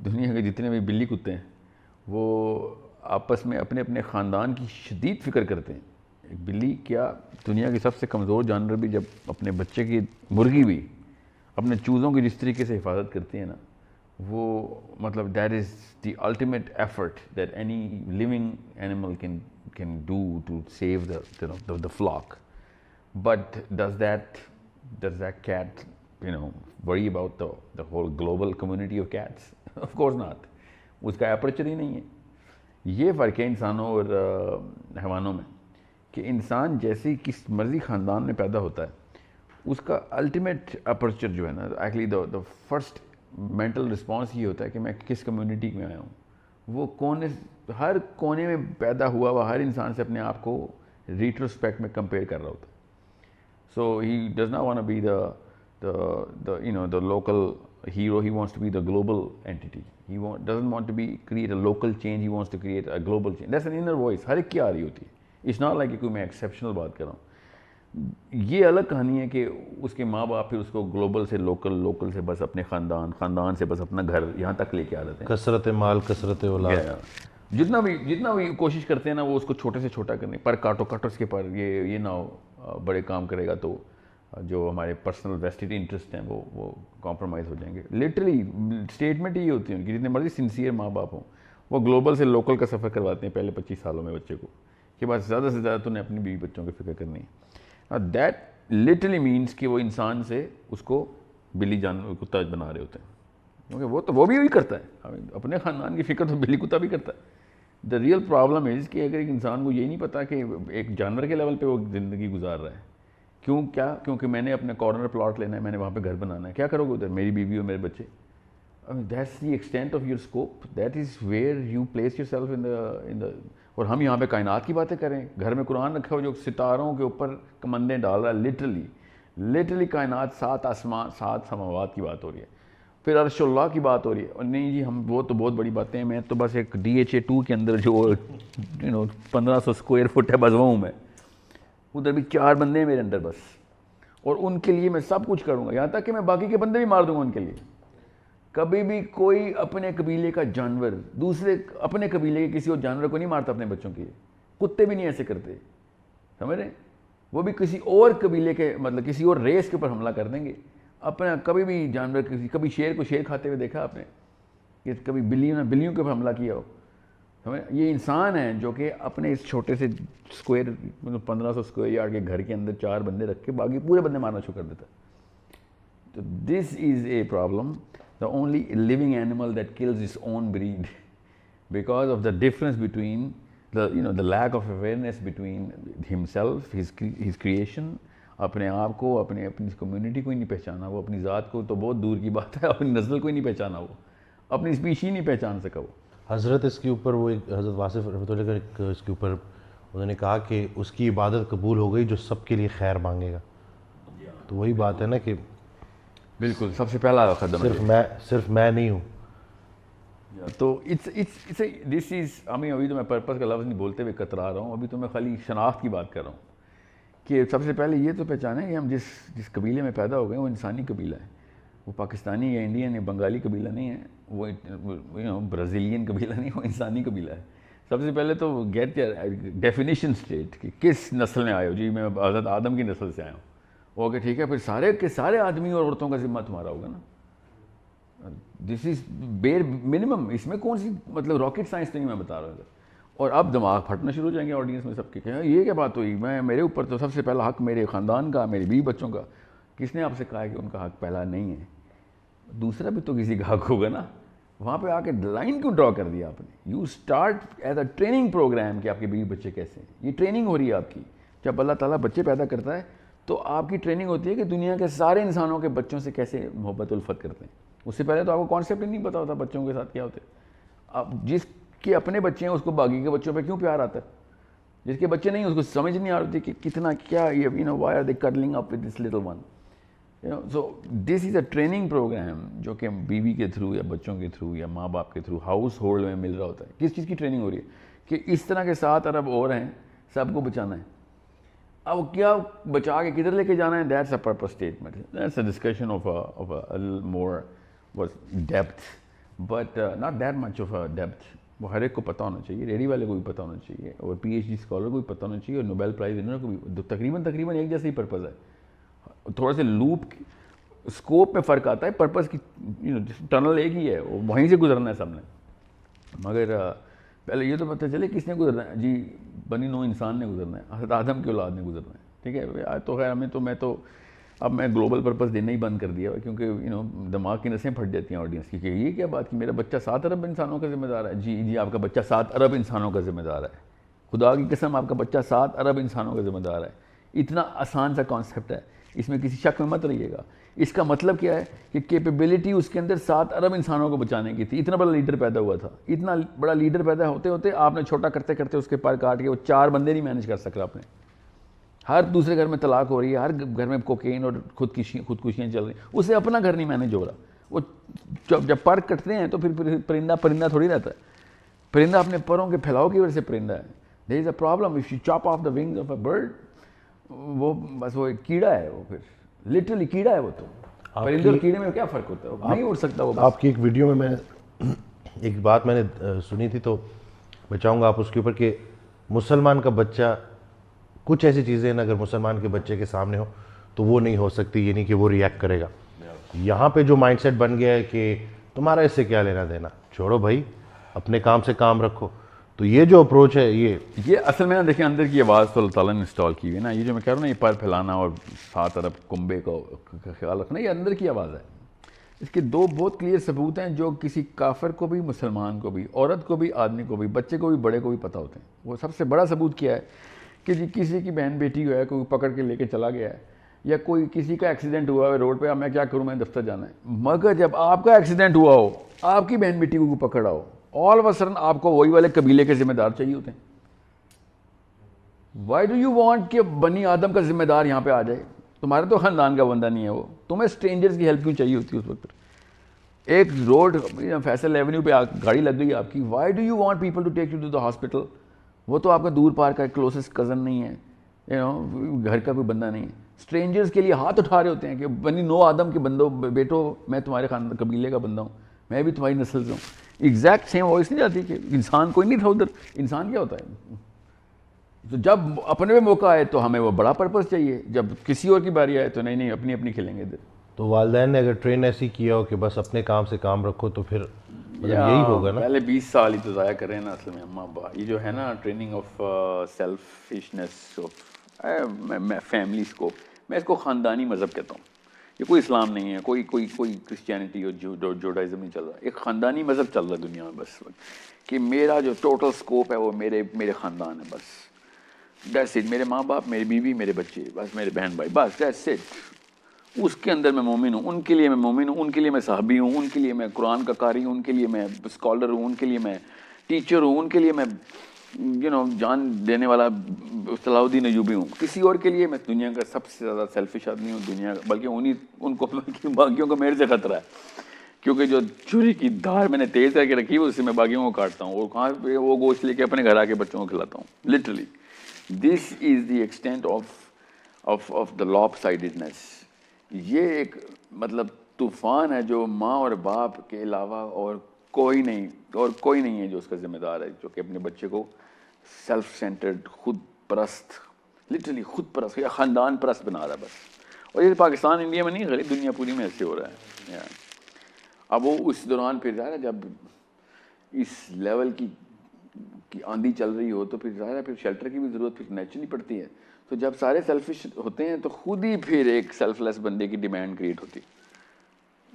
دنیا کے جتنے بھی بلی کتے ہیں وہ آپس میں اپنے اپنے خاندان کی شدید فکر کرتے ہیں. ایک بلی کیا دنیا کی سب سے کمزور جانور بھی جب اپنے بچے کی مرغی بھی اپنے چوزوں کی جس طریقے سے حفاظت کرتی ہے نا, وہ مطلب that is the ultimate effort that any living animal can do to save the flock. But does that cat worry about the whole global community of cats? Of course not. اس کا اپرچر ہی نہیں ہے. یہ فرق ہے انسانوں اور حیوانوں میں کہ انسان جیسے کس مرضی خاندان میں پیدا ہوتا ہے اس کا الٹیمیٹ اپرچر جو ہے نا, actually the first mental response یہ ہوتا ہے کہ میں کس کمیونٹی میں آیا ہوں. وہ ہر کونے میں پیدا ہوا ہر انسان سے اپنے آپ کو ریٹروسپیکٹ میں کمپیئر کر رہا ہوتا ہے. So he does not want to be the local hero. He wants to be the global entity. He doesn't want to create a local change. He wants to create a global change. That's an inner voice. ہر ایک کی آ رہی ہوتی ہے. It's not like کہ کوئی میں exceptional بات کر رہا ہوں. یہ الگ کہانی ہے کہ اس کے ماں باپ پھر اس کو گلوبل سے لوکل سے بس اپنے خاندان سے بس اپنا گھر یہاں تک لے کے آ جاتے ہیں. کثرت مال کثرت اولاد. جتنا بھی کوشش کرتے ہیں نا وہ اس کو چھوٹے سے چھوٹا کرنے پر کاٹو اس کے پر یہ نہ ہو بڑے کام کرے گا تو جو ہمارے پرسنل ویسٹڈ انٹرسٹ ہیں وہ کمپرومائز ہو جائیں گے. لٹرلی اسٹیٹمنٹ یہ ہوتی ہے کہ جتنے مرضی سنسیئر ماں باپ ہوں وہ گلوبل سے لوکل کا سفر کرواتے ہیں پہلے 25 سالوں میں بچے کو کہ بس زیادہ سے زیادہ تو نے اپنی بیوی بچوں کی فکر کرنی ہے. دیٹ لٹرلی مینس کہ وہ انسان سے اس کو بلی کتا بنا رہے ہوتے ہیں, کیونکہ وہ بھی وہی کرتا ہے. اپنے خاندان کی فکر تو بلی کتا بھی کرتا ہے. دا ریئل پرابلم از کہ اگر ایک انسان کو یہ نہیں پتا کہ ایک جانور کے لیول پہ وہ زندگی گزار رہا ہے, کیونکہ میں نے اپنے کارنر پلاٹ لینا ہے, میں نے وہاں پہ گھر بنانا ہے, کیا کرو گے ادھر میری بیوی اور میرے بچے. That's the extent of your scope, that is where you place yourself in the. اور ہم یہاں پہ کائنات کی باتیں کریں, گھر میں قرآن رکھا ہو جو ستاروں کے اوپر کمندیں ڈال رہا ہے. لٹرلی کائنات 7 آسمان 7 سماوات کی بات ہو رہی ہے, پھر عرش اللہ کی بات ہو رہی ہے. اور نہیں جی ہم وہ تو بہت بڑی باتیں ہیں, میں تو بس ایک DHA2 کے اندر جو 1500 اسکوائر فٹ ہے بس وہ ہوں میں, ادھر بھی 4 بندے ہیں میرے اندر بس, اور ان کے لیے میں سب کچھ کروں گا, یہاں تک کہ میں باقی کے بندے بھی مار دوں گا ان کے لیے. کبھی بھی کوئی اپنے قبیلے کا جانور دوسرے اپنے قبیلے کے کسی اور جانور کو نہیں مارتا اپنے بچوں کے لیے. کتے بھی نہیں ایسے کرتے, سمجھ رہے ہیں, وہ بھی کسی اور قبیلے کے مطلب کسی اور ریس کے اوپر حملہ کر دیں گے. اپنا کبھی بھی جانور کبھی شیر کو شیر کھاتے ہوئے دیکھا آپ نے, کہ کبھی بلیوں کے اوپر حملہ کیا ہو. سمجھ, یہ انسان ہے جو کہ اپنے اس چھوٹے سے اسکوائر 1500 اسکوائر یارڈ کے گھر کے اندر 4 بندے رکھ کے باقی پورے بندے مارنا شروع کر دیتا ہے. تو this is a problem. The only living animal that kills its own breed because of the difference between the lack of awareness between himself, his creation. اپنے آپ کو اپنی کمیونٹی کو ہی نہیں پہچانا, وہ اپنی ذات کو تو بہت دور کی بات ہے, اپنی نسل کو ہی نہیں پہچانا, وہ اپنی اسپیشی نہیں پہچان سکا. وہ حضرت اس کے اوپر وہ ایک حضرت واصف رحمۃ اللہ کا اس کے اوپر انہوں نے کہا کہ اس کی عبادت قبول ہو گئی جو سب کے لیے خیر مانگے گا. تو وہی بات ہے نا کہ بالکل سب سے پہلا قدم صرف میں نہیں ہوں. تو دس از ابھی تو میں پرپس کا لفظ نہیں بولتے ہوئے کترا رہا ہوں, ابھی تو میں خالی شناخت کی بات کر رہا ہوں کہ سب سے پہلے یہ تو پہچانے کہ ہم جس قبیلے میں پیدا ہو گئے وہ انسانی قبیلہ ہے. وہ پاکستانی یا انڈین یا بنگالی قبیلہ نہیں ہے, وہ برازیلین قبیلہ نہیں, وہ انسانی قبیلہ ہے. سب سے پہلے تو گیٹ ڈیفینیشن اسٹیٹ کہ کس نسل میں آئے ہو. جی میں حضرت آدم کی نسل سے آیا ہوں. اوکے ٹھیک ہے, پھر سارے کے سارے آدمی اور عورتوں کا ذمہ تمہارا ہوگا نا. دس از بیر منیمم. اس میں کون سی مطلب راکٹ سائنس نہیں میں بتا رہا ہوں. اور اب دماغ پھٹنا شروع ہو جائیں گے آڈینس میں سب کے کہ یہ کیا بات ہوئی, میرے اوپر تو سب سے پہلا حق میرے خاندان کا, میری بیوی بچوں کا. کس نے آپ سے کہا ہے کہ ان کا حق پہلا نہیں ہے؟ دوسرا بھی تو کسی کا حق ہوگا نا. وہاں پہ آ کے لائن کیوں ڈرا کر دیا آپ نے؟ You start as a training programme کہ آپ کے بیوی بچے کیسے ہیں. یہ ٹریننگ ہو رہی ہے آپ کی. جب اللہ تعالیٰ بچے پیدا کرتا ہے تو آپ کی ٹریننگ ہوتی ہے کہ دنیا کے سارے انسانوں کے بچوں سے کیسے محبت الفت کرتے ہیں. اس سے پہلے تو آپ کو کانسیپٹ ہی نہیں پتا ہوتا بچوں کے ساتھ کیا ہوتے. اب جس کے اپنے بچے ہیں اس کو باقی کے بچوں پہ کیوں پیار آتا ہے؟ جس کے بچے نہیں اس کو سمجھ نہیں آ رہی کہ کتنا کیا یہ why are they curling up with this little one. So this is a training programme جو کہ بیوی کے تھرو یا بچوں کے تھرو یا ماں باپ کے تھرو ہاؤس ہولڈ میں مل رہا ہوتا ہے. کس چیز کی ٹریننگ ہو رہی ہے؟ کہ اس طرح کے 7 ارب اور ہیں, سب کو بچانا ہے. اب کیا بچا کے کدھر لے کے جانا ہے؟ That's a purpose statement. That's a discussion of more depth. But not that much of depth. وہ ہر ایک کو پتہ ہونا چاہیے, ریڈی والے کو بھی پتہ ہونا چاہیے, اور پی ایچ ڈی اسکالر کو بھی پتہ ہونا چاہیے, اور نوبیل پرائز ونر کو بھی. تقریباً ایک جیسا ہی پرپز ہے. تھوڑا سا لوپ اسکوپ میں فرق آتا ہے, پرپز کی ٹنل ایک ہی ہے, وہ وہیں سے گزرنا ہے سب نے. مگر پہلے یہ تو پتہ چلے کس نے گزرنا ہے. جی بنی نوع انسان نے گزرنا ہے, حضرت آدم کی اولاد نے گزرنا ہے. ٹھیک ہے, آج تو خیر اب میں گلوبل پرپز دینا ہی بند کر دیا, کیونکہ دماغ کی نسیں پھٹ جاتی ہیں آڈینس کی کہ یہ کیا بات کہ میرا بچہ 7 ارب انسانوں کا ذمہ دار ہے. جی آپ کا بچہ 7 ارب انسانوں کا ذمہ دار ہے. خدا کی قسم آپ کا بچہ 7 ارب انسانوں کا ذمہ دار ہے. اتنا آسان سا کانسیپٹ ہے, اس میں کسی شک میں مت رہیے گا. اس کا مطلب کیا ہے کہ کیپیبلٹی اس کے اندر 7 ارب انسانوں کو بچانے کی تھی. اتنا بڑا لیڈر پیدا ہوا تھا. اتنا بڑا لیڈر پیدا ہوتے ہوتے آپ نے چھوٹا کرتے کرتے اس کے پر کاٹ کے وہ 4 بندے نہیں مینیج کر سکا آپ نے. ہر دوسرے گھر میں طلاق ہو رہی ہے, ہر گھر میں کوکین اور خودکشیاں چل رہی ہیں, اسے اپنا گھر نہیں مینیج ہو رہا. وہ جب پر کٹتے ہیں تو پھر پرندہ تھوڑی رہتا ہے. پرندہ اپنے پروں کے پھیلاؤ کی وجہ سے پرندہ ہے. There is a problem if you chop off the wing of a bird. وہ بس وہ ایک کیڑا ہے, وہ پھر لٹرلی کیڑا ہے. وہ تو پرندے اور کیڑے میں کیا فرق ہوتا ہے, وہ نہیں اڑ سکتا. وہ آپ کی ایک ویڈیو میں ایک بات میں نے سنی تھی, تو میں چاہوں گا آپ اس کے اوپر کہ مسلمان کا بچہ, کچھ ایسی چیزیں ہیں اگر مسلمان کے بچے کے سامنے ہو تو وہ نہیں ہو سکتی, یہ نہیں کہ وہ ریئیکٹ کرے گا. یہاں پہ جو مائنڈ سیٹ بن گیا ہے کہ تمہارا اس سے کیا لینا دینا, چھوڑو بھائی, اپنے کام سے کام رکھو. تو یہ جو اپروچ ہے یہ اصل میں نا دیکھیں اندر کی آواز تو اللہ تعالیٰ نے انسٹال کی ہوئی ہے نا. یہ جو میں کہہ رہا ہوں نا, یہ پر پھیلانا اور 7 ارب کنبے کا خیال رکھنا, یہ اندر کی آواز ہے. اس کے 2 بہت کلیئر ثبوت ہیں جو کسی کافر کو بھی, مسلمان کو بھی, عورت کو بھی, آدمی کو بھی, بچے کو بھی, بڑے کو بھی پتہ ہوتے ہیں. وہ سب سے بڑا ثبوت کیا ہے کہ جی کسی کی بہن بیٹی جو ہے کوئی پکڑ کے لے کے چلا گیا ہے, یا کوئی کسی کا ایکسیڈنٹ ہوا ہے روڈ پہ, اب میں کیا کروں, میں دفتر جانا ہے. مگر جب آپ کا ایکسیڈنٹ ہوا ہو, آپ کی بہن بیٹی کو پکڑا ہو, آل آف اے سڈن آپ کو وہی والے قبیلے کے ذمہ دار چاہیے ہوتے ہیں. وائی ڈو یو وانٹ کہ بنی آدم کا ذمہ دار یہاں پہ آ جائے؟ تمہارے تو خاندان کا بندہ نہیں ہے وہ, تمہیں اسٹرینجرز کی ہیلپ کیوں چاہیے ہوتی ہے اس وقت؟ ایک روڈ فیصل ایونیو پہ گاڑی لگ گئی آپ کی, why do you want people to take you to the hospital? وہ تو آپ کا دور پار کا کلوزسٹ کزن نہیں ہے, گھر کا کوئی بندہ نہیں ہے. اسٹرینجرز کے لیے ہاتھ اٹھا رہے ہوتے ہیں کہ بنی نو آدم کے بندوں, بیٹو میں تمہارے خاندان قبیلے کا بندہ ہوں, میں بھی تمہاری نسل سے ہوں. ایگزیکٹ سیم وائس نہیں جاتی کہ انسان کوئی نہیں تھا ادھر. انسان کیا ہوتا ہے؟ تو جب اپنے میں موقع آئے تو ہمیں وہ بڑا پرپز چاہیے, جب کسی اور کی باری آئے تو نہیں اپنی کھیلیں گے ادھر. تو والدین نے اگر ٹرین ایسی کیا ہو کہ بس اپنے کام سے کام رکھو تو پھر یہی ہوگا نا. پہلے 20 سال ہی تو ضائع کر رہے ہیں نا اصل میں اماں ابا. یہ جو ہے نا training of selfishness of family scope, میں اس کو خاندانی مذہب کہتا ہوں. یہ کوئی اسلام نہیں ہے, کوئی کرسچینٹی اور جوڈائزم نہیں چل رہا, ایک خاندانی مذہب چل رہا ہے دنیا میں بس, کہ میرا جو ٹوٹل اسکوپ ہے وہ میرے خاندان ہے بس. That's it. میرے ماں باپ, میری بیوی, میرے بچے, بس میرے بہن بھائی, بس دیٹس اٹ. اس کے اندر میں مومن ہوں, ان کے لیے میں مومن ہوں, ان کے لیے میں صحابی ہوں, ان کے لیے میں قرآن کا قاری ہوں, ان کے لیے میں اسکالر ہوں, ان کے لیے میں ٹیچر ہوں, ان کے لیے میں جان دینے والا صلاح الدین ایوبی ہوں. کسی اور کے لیے میں دنیا کا سب سے زیادہ سیلفش آدمی ہوں دنیا کا, بلکہ ان کو باقیوں کو میرے سے خطرہ ہے, کیونکہ جو چھری کی دھار میں نے تیز کر کے رکھی ہے اس سے میں باقیوں کو کاٹتا ہوں, اور کہاں پہ وہ گوشت لے کے اپنے گھر آ کے بچوں کو کھلاتا ہوں. Literally this is the extent of the lopsidedness. یہ ایک مطلب طوفان ہے جو ماں اور باپ کے علاوہ اور کوئی نہیں ہے جو اس کا ذمہ دار ہے, جو کہ اپنے بچے کو سیلف سینٹرڈ, خود پرست, لٹرلی خود پرست یا خاندان پرست بنا رہا ہے بس. اور یہ پاکستان انڈیا میں نہیں, غریب دنیا پوری میں ایسے ہو رہا ہے. اب وہ اس دوران پھر ظاہر ہے جب اس لیول کی آندھی چل رہی ہو تو پھر ظاہر ہے پھر شیلٹر کی بھی ضرورت پھر نیچرلی پڑتی ہے. تو جب سارے سیلفش ہوتے ہیں تو خود ہی پھر ایک سیلف لیس بندے کی ڈیمانڈ کریٹ ہوتی ہے,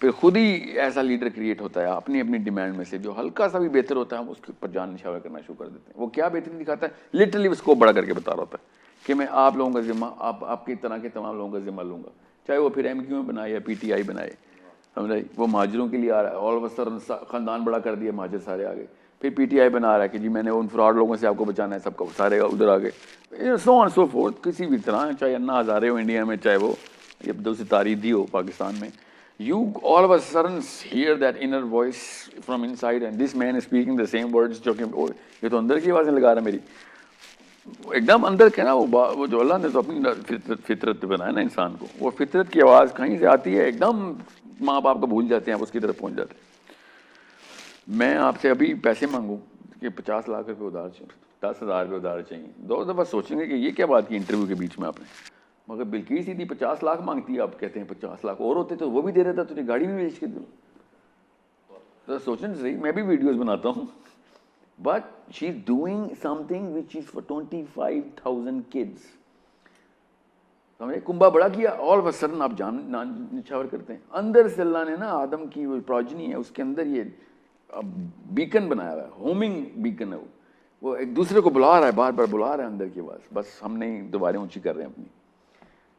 پھر خود ہی ایسا لیڈر کریٹ ہوتا ہے اپنی ڈیمانڈ میں سے جو ہلکا سا بھی بہتر ہوتا ہے, ہم اس کے اوپر جان نشاور کرنا شروع کر دیتے ہیں. وہ کیا بہتری دکھاتا ہے, لٹرلی اس کو بڑا کر کے بتا رہا ہوتا ہے کہ میں آپ لوگوں کا ذمہ, آپ کی طرح کے تمام لوگوں کا ذمہ لوں گا, چاہے وہ پھر ایم کیو میں بنائے یا پی ٹی آئی بنائے. سمجھ وہ مہاجروں کے لیے آ رہا ہے, آل آف اے سڈن خاندان بڑا کر دیا, مہاجر سارے آ گئے. پھر پی ٹی آئی بنا رہا ہے کہ جی میں نے ان فراڈ لوگوں سے آپ کو بچانا ہے, سب کو سارے ادھر آ گئے, سو آن سو فورتھ. کسی بھی طرح, چاہے انا ہزارے ہو انڈیا میں, چاہے وہ عبدالسی تاریخی ہو پاکستان میں, you all of a sudden hear that inner voice from inside and this man is speaking the same words جو کہ یہ تو اندر کی آوازیں لگا رہا ہے میری, ایک دم اندر کے نا. وہ جو اللہ نے تو اپنی فطرت بنایا نا انسان کو, وہ فطرت کی آواز کہیں سے آتی ہے, ایک دم ماں باپ کو بھول جاتے ہیں, آپ اس کی طرف پہنچ جاتے ہیں. میں آپ سے ابھی پیسے مانگوں کہ 50 لاکھ روپے ادھار چاہیے, 10,000 روپے ادھار چاہیے, 2 دفعہ سوچیں گے کہ یہ کیا بات کی انٹرویو کے بیچ میں آپ نے. مگر بلکیس تھی 50 لاکھ مانگتی ہے, آپ کہتے ہیں 50 لاکھ اور ہوتے تو وہ بھی دے رہا تھا, تو نے گاڑی بھی بیچ کے دوں. تو سوچیں صحیح, میں بھی ویڈیوز بناتا ہوں, but she is doing some thing which is for 25,000 kids. ہمیں کنبا بڑا کیا, آل آف سڈن آپ جان نچھاور کرتے ہیں. اندر سے اللہ نے نا آدم کی وہ پروجنی ہے, اس کے اندر یہ بیکن بنایا ہوا ہے, ہومنگ بیکن ہے, وہ ایک دوسرے کو بلا رہا ہے, بار بار بلا رہا ہے اندر کی آواز, بس ہم نہیں دوبارہ اونچی کر رہے ہیں اپنی.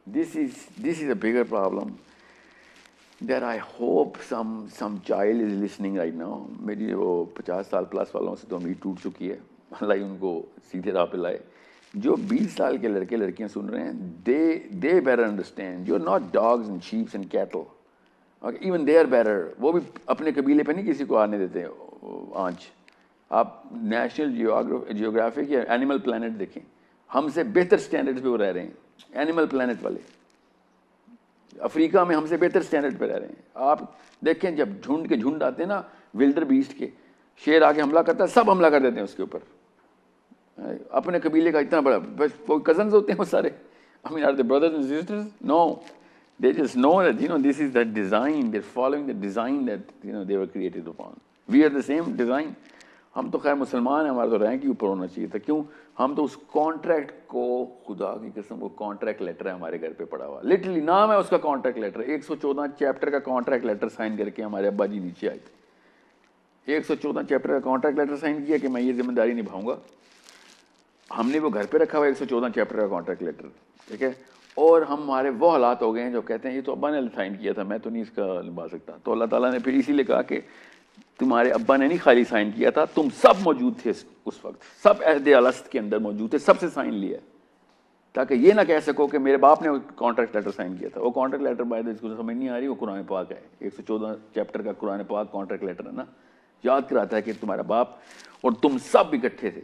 This is a bigger problem that I hope some child is listening right now. میری وہ 50 سال پلس والوں سے تو امید ٹوٹ چکی ہے, اللہ ان کو سیدھے راہ پہ لائے. جو 20 سال کے لڑکے لڑکیاں سن رہے ہیں, they better understand you're not dogs and sheep and cattle. Okay, even they are better. وہ بھی اپنے قبیلے پہ نہیں کسی کو آنے دیتے آنچ. آپ نیشنل جیوگرافک یا اینیمل پلانٹ دیکھیں, ہم سے بہتر سٹینڈرڈ پہ وہ رہ رہے ہیں. اینیمل پلانٹ والے افریقہ میں ہم سے بہتر سٹینڈرڈ پہ رہ رہے ہیں. آپ دیکھیں جب جھنڈ کے جھنڈ آتے ہیں نا, ولڈر بیسٹ کے, شیر آ کے حملہ کرتا ہے, سب حملہ کر دیتے ہیں اس کے اوپر. اپنے قبیلے کا اتنا بڑا, وہ کزنز ہوتے ہیں وہ سارے. I mean, are they brothers and sisters? No. They just know that, this is the design. They're following the design that, they were created upon. We are the same design. ہم تو خیر مسلمان ہیں, ہمارا تو رینک ہی اوپر ہونا چاہیے تھا. کیوں؟ ہم تو اس کانٹریکٹ کو, خدا کی قسم, وہ کانٹریکٹ لیٹر ہے ہمارے گھر پہ پڑا ہوا, لٹرلی نام ہے اس کا کانٹریکٹ لیٹر. 114 چیپٹر کا کانٹریکٹ لیٹر سائن کر کے ہمارے ابا جی نیچے آئے تھے. 114 چیپٹر کا کانٹریکٹ لیٹر سائن کیا کہ میں یہ ذمہ داری نبھاؤں گا. ہم نے وہ گھر پہ رکھا ہوا 114 چیپٹر کا کانٹریکٹ لیٹر, ٹھیک ہے. اور ہمارے وہ حالات ہو گئے ہیں جو کہتے ہیں یہ تو ابا نے سائن کیا تھا, میں تو نہیں اس کا نبھا سکتا. تو اللہ تعالیٰ نے پھر اسی لیے کہا کہ تمہارے ابا نے نہیں خالی سائن کیا تھا, تم سب موجود تھے اس وقت, سب عہد الست کے اندر موجود تھے, سب سے سائن لیا, تاکہ یہ نہ کہہ سکو کہ میرے باپ نے کانٹریکٹ لیٹر سائن کیا تھا. وہ کانٹریکٹ لیٹر بائی اس کو سمجھ نہیں آ رہی, وہ قرآن پاک ہے. 114 چیپٹر کا قرآن پاک کانٹریکٹ لیٹر ہے نا, یاد کراتا ہے کہ تمہارا باپ اور تم سب اکٹھے تھے.